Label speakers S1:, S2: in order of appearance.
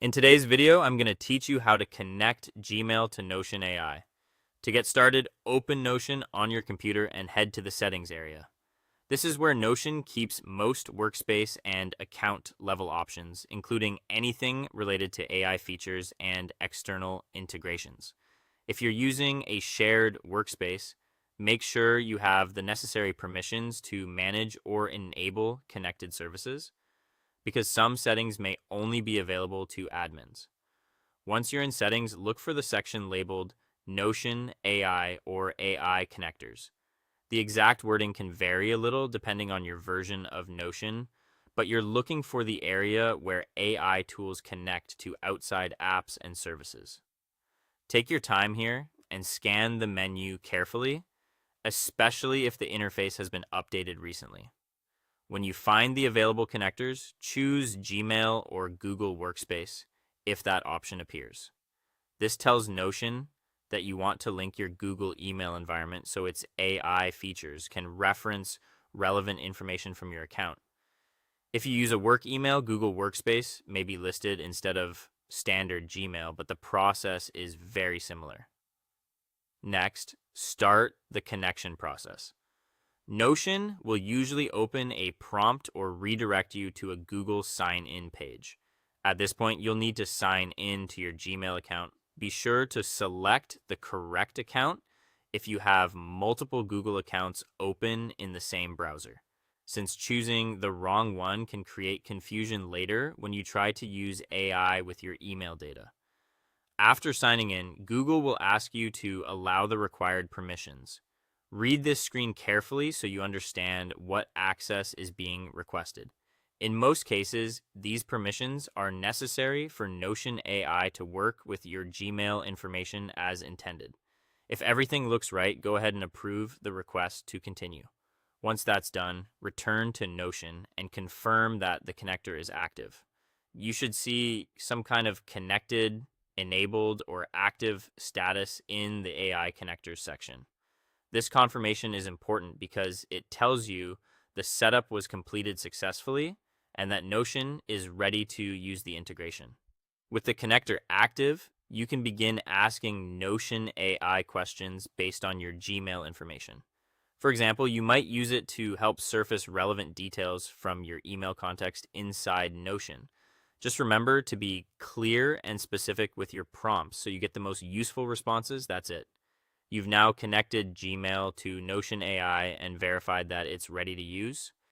S1: In today's video, I'm going to teach you how to connect Gmail to Notion AI. To get started, open Notion on your computer and head to the settings area. This is where Notion keeps most workspace and account level options, including anything related to AI features and external integrations. If you're using a shared workspace, make sure you have the necessary permissions to manage or enable connected services, because some settings may only be available to admins. Once you're in settings, look for the section labeled Notion AI or AI connectors. The exact wording can vary a little depending on your version of Notion, but you're looking for the area where AI tools connect to outside apps and services. Take your time here and scan the menu carefully, especially if the interface has been updated recently. When you find the available connectors, choose Gmail or Google Workspace if that option appears. This tells Notion that you want to link your Google email environment so its AI features can reference relevant information from your account. If you use a work email, Google Workspace may be listed instead of standard Gmail, but the process is very similar. Next, start the connection process. Notion will usually open a prompt or redirect you to a Google sign-in page. At this point, you'll need to sign in to your Gmail account. Be sure to select the correct account if you have multiple Google accounts open in the same browser, since choosing the wrong one can create confusion later when you try to use AI with your email data. After signing in, Google will ask you to allow the required permissions. Read this screen carefully so you understand what access is being requested. In most cases, these permissions are necessary for Notion AI to work with your Gmail information as intended. If everything looks right, go ahead and approve the request to continue. Once that's done, return to Notion and confirm that the connector is active. You should see some kind of connected, enabled, or active status in the AI connectors section. This confirmation is important because it tells you the setup was completed successfully and that Notion is ready to use the integration. With the connector active, you can begin asking Notion AI questions based on your Gmail information. For example, you might use it to help surface relevant details from your email context inside Notion. Just remember to be clear and specific with your prompts so you get the most useful responses. That's it. You've now connected Gmail to Notion AI and verified that it's ready to use.